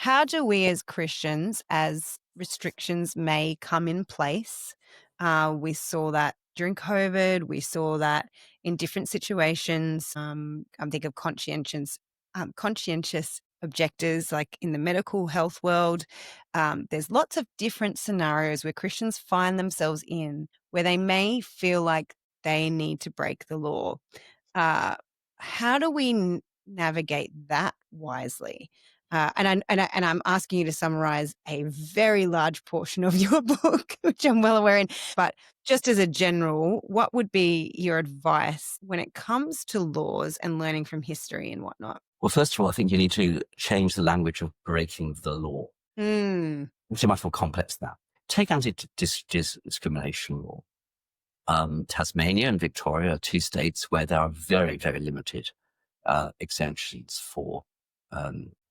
How do we as Christians, as restrictions may come in place, we saw that during COVID, we saw that in different situations. I'm thinking of conscientious objectors, like in the medical health world. There's lots of different scenarios where Christians find themselves in where they may feel like they need to break the law. Uh, how do we navigate that wisely? And I'm asking you to summarize a very large portion of your book, which I'm well aware in. But just as a general, what would be your advice when it comes to laws and learning from history and whatnot? Well, first of all, I think you need to change the language of breaking the law. Mm. It's much more complex than that. Take anti-discrimination law. Tasmania and Victoria are two states where there are very, very limited exemptions for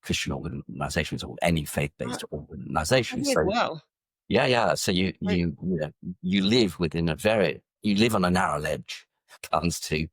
Christian organizations or any faith-based organization. Me as So well. yeah. So Right. you live you live on a narrow ledge when it comes to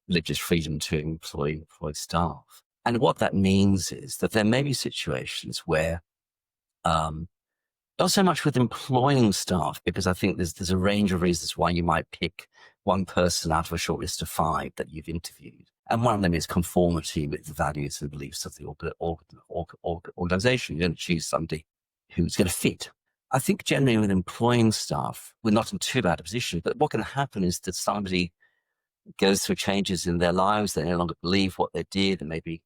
religious freedom to employ staff. And what that means is that there may be situations where not so much with employing staff, because I think there's a range of reasons why you might pick one person out of a short list of 5 that you've interviewed. And one of them is conformity with the values and beliefs of the organization. You don't choose somebody who's going to fit. I think generally with employing staff, we're not in too bad a position, but what can happen is that somebody goes through changes in their lives. They no longer believe what they did, and maybe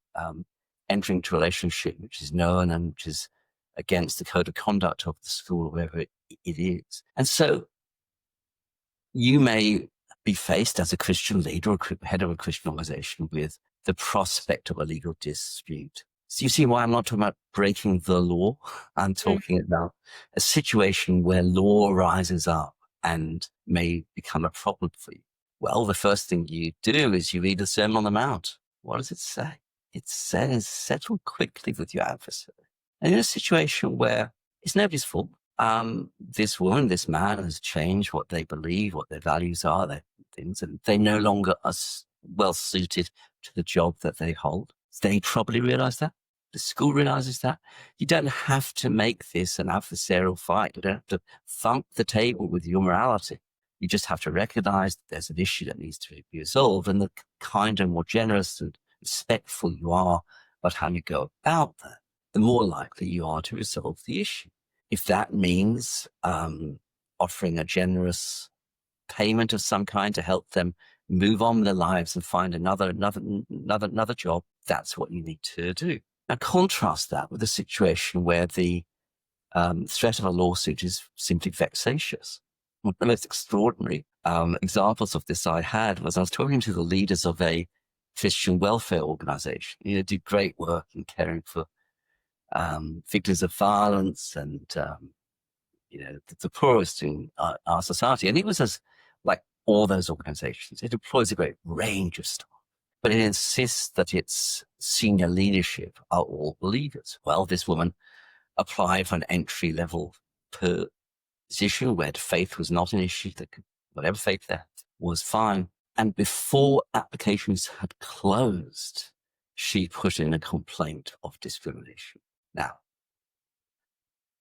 entering into a relationship which is known and which is against the code of conduct of the school or wherever it is. And so you may be faced as a Christian leader or head of a Christian organization with the prospect of a legal dispute. So you see why I'm not talking about breaking the law. I'm talking about a situation where law rises up and may become a problem for you. Well, the first thing you do is you read the Sermon on the Mount. What does it say? It says, settle quickly with your adversary. And in a situation where it's nobody's fault, this woman, this man has changed what they believe, what their values are, their things, and they no longer are well suited to the job that they hold. They probably realize that. The school realizes that. You don't have to make this an adversarial fight. You don't have to thump the table with your morality. You just have to recognize that there's an issue that needs to be resolved, and the kinder, more generous and respectful you are about how you go about that, the more likely you are to resolve the issue. If that means offering a generous payment of some kind to help them move on with their lives and find another job, that's what you need to do. Now, contrast that with a situation where the threat of a lawsuit is simply vexatious. One of the most extraordinary examples of this I had was I was talking to the leaders of a Christian welfare organization. Do great work in caring for victims of violence and the poorest in our society. And it was like all those organizations. It employs a great range of staff, but it insists that its senior leadership are all believers. Well, this woman applied for an entry-level position where faith was not an issue. Whatever faith there was fine. And before applications had closed, she put in a complaint of discrimination. Now,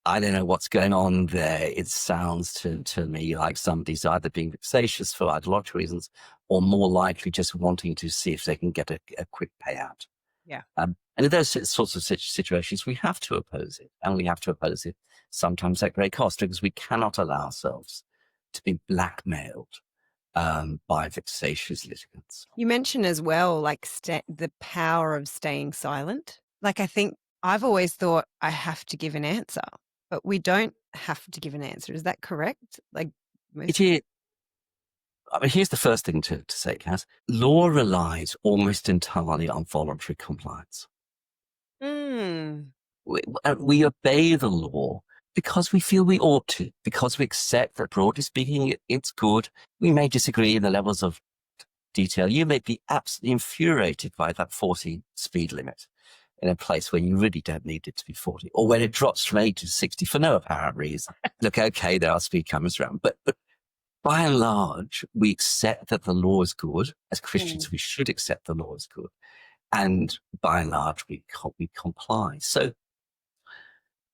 I don't know what's going on there. It sounds to me like somebody's either being vexatious for ideological reasons or more likely just wanting to see if they can get a quick payout. Yeah. And in those sorts of situations, we have to oppose it. And we have to oppose it sometimes at great cost, because we cannot allow ourselves to be blackmailed by vexatious litigants. You mentioned as well, like the power of staying silent. Like, I think I've always thought I have to give an answer, but we don't have to give an answer. Is that correct? Like, It is. I mean, here's the first thing to say, Cass. Law relies almost entirely on voluntary compliance. We obey the law because we feel we ought to, because we accept that, broadly speaking, it's good. We may disagree in the levels of detail. You may be absolutely infuriated by that 40 speed limit in a place where you really don't need it to be 40, or when it drops from 80 to 60 for no apparent reason. Look, okay, there are speed cameras around, but by and large, we accept that the law is good. As Christians, we should accept the law is good. And by and large, we comply. So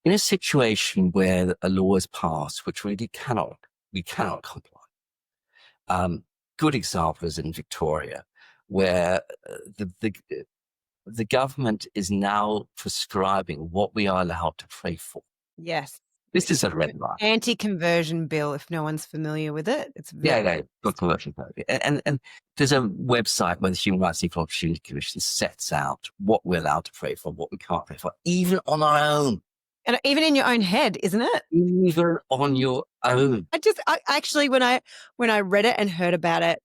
In a situation where a law is passed, which we cannot comply. Good example is in Victoria, where the government is now prescribing what we are allowed to pray for. Yes. This is a red line. Anti-conversion bill, if no one's familiar with it. It's very Good conversion therapy. And there's a website where the Human Rights Equal Opportunity Commission sets out what we're allowed to pray for, what we can't pray for, even on our own. And even in your own head, isn't it? Even on your own. I actually, when I read it and heard about it,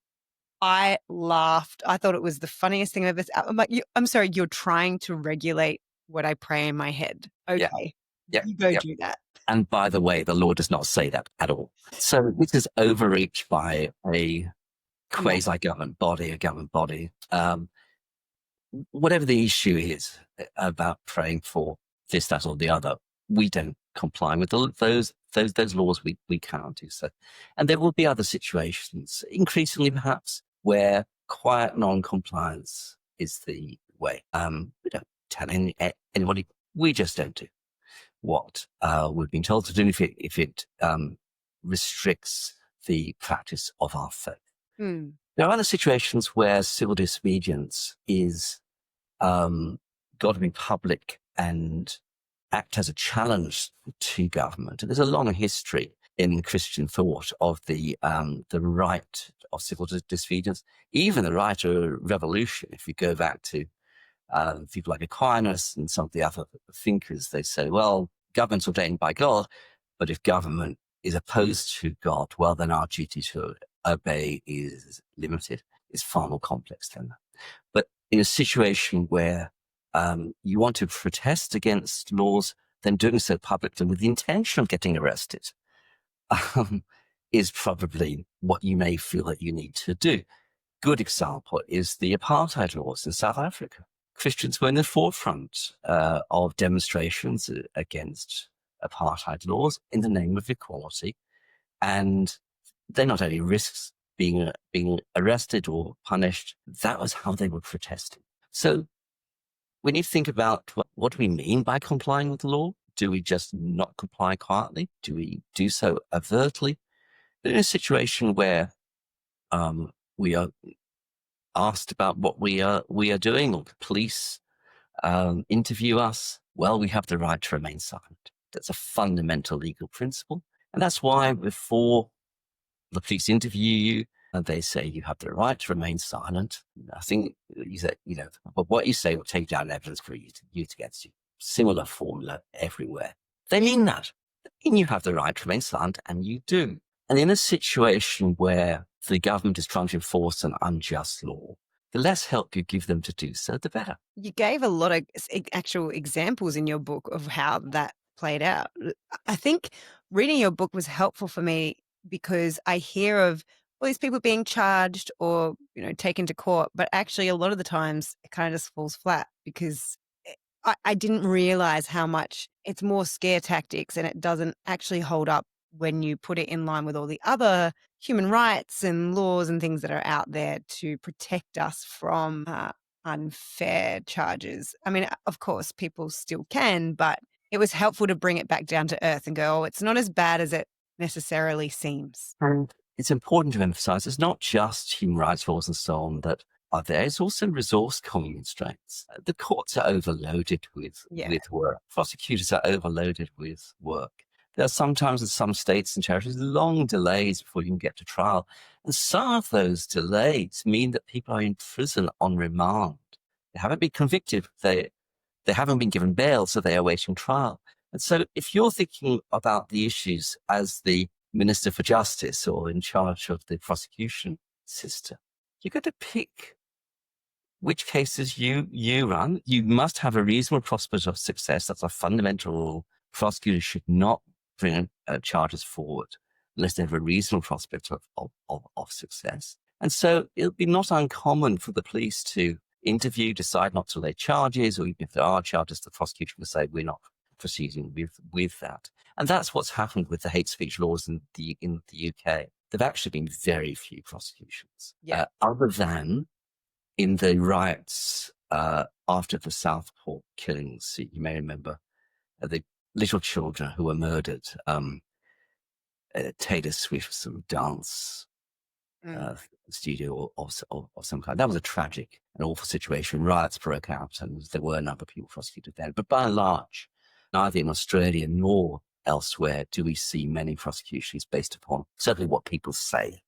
I laughed. I thought it was the funniest thing I've ever. I'm like, I'm sorry, you're trying to regulate what I pray in my head. Okay, you go do that. And by the way, the law does not say that at all. So this is overreach by a quasi-government body, a government body. Whatever the issue is about praying for this, that, or the other, we don't comply with those laws. We cannot do so. And there will be other situations, increasingly perhaps, where quiet non-compliance is the way. We don't tell anybody. We just don't do what we've been told to do if it restricts the practice of our faith. There are other situations where civil disobedience is got to be public and act as a challenge to government. And there's a long history in Christian thought of the right of civil disobedience, even the right of revolution. If we go back to people like Aquinas and some of the other thinkers, they say, well, government's ordained by God, but if government is opposed to God, well, then our duty to obey is limited. It's far more complex than that. But in a situation where you want to protest against laws, then doing so publicly with the intention of getting arrested is probably what you may feel that you need to do. Good example is the apartheid laws in South Africa. Christians were in the forefront of demonstrations against apartheid laws in the name of equality. And they not only risked being arrested or punished, that was how they were protesting. So we need to think about what do we mean by complying with the law? Do we just not comply quietly? Do we do so overtly? But in a situation where we are asked about what we are doing, or the police interview us, well, we have the right to remain silent. That's a fundamental legal principle. And that's why before the police interview you, they say you have the right to remain silent. I think you say, but what you say will take down evidence for you against you. Similar formula everywhere. They mean that. They mean you have the right to remain silent, and you do. And in a situation where the government is trying to enforce an unjust law, the less help you give them to do so, the better. You gave a lot of actual examples in your book of how that played out. I think reading your book was helpful for me because I hear of all these people being charged or, taken to court, but actually a lot of the times it kind of just falls flat because I didn't realize how much it's more scare tactics and it doesn't actually hold up when you put it in line with all the other human rights and laws and things that are out there to protect us from unfair charges. I mean, of course, people still can, but it was helpful to bring it back down to earth and go, oh, it's not as bad as it necessarily seems. And it's important to emphasize it's not just human rights laws and so on that are there. It's also resource constraints. The courts are overloaded with work. Prosecutors are overloaded with work. There are sometimes in some states and territories long delays before you can get to trial. And some of those delays mean that people are in prison on remand. They haven't been convicted. They haven't been given bail, so they are awaiting trial. And so if you're thinking about the issues as the Minister for Justice or in charge of the prosecution system, you've got to pick which cases you run. You must have a reasonable prospect of success. That's a fundamental rule. Prosecutors should not bring charges forward unless they have a reasonable prospect of success. And so it'll be not uncommon for the police to interview, decide not to lay charges, or even if there are charges, the prosecution will say, we're not proceeding with that. And that's what's happened with the hate speech laws in the UK. There've actually been very few prosecutions, other than in the riots after the Southport killings. You may remember the little children who were murdered. Taylor Swift, some dance Mm. uh, studio of some kind. That was a tragic and awful situation. Riots broke out, and there were a number of people prosecuted then. But by and large, neither in Australia nor elsewhere do we see many prosecutions based upon certainly what people say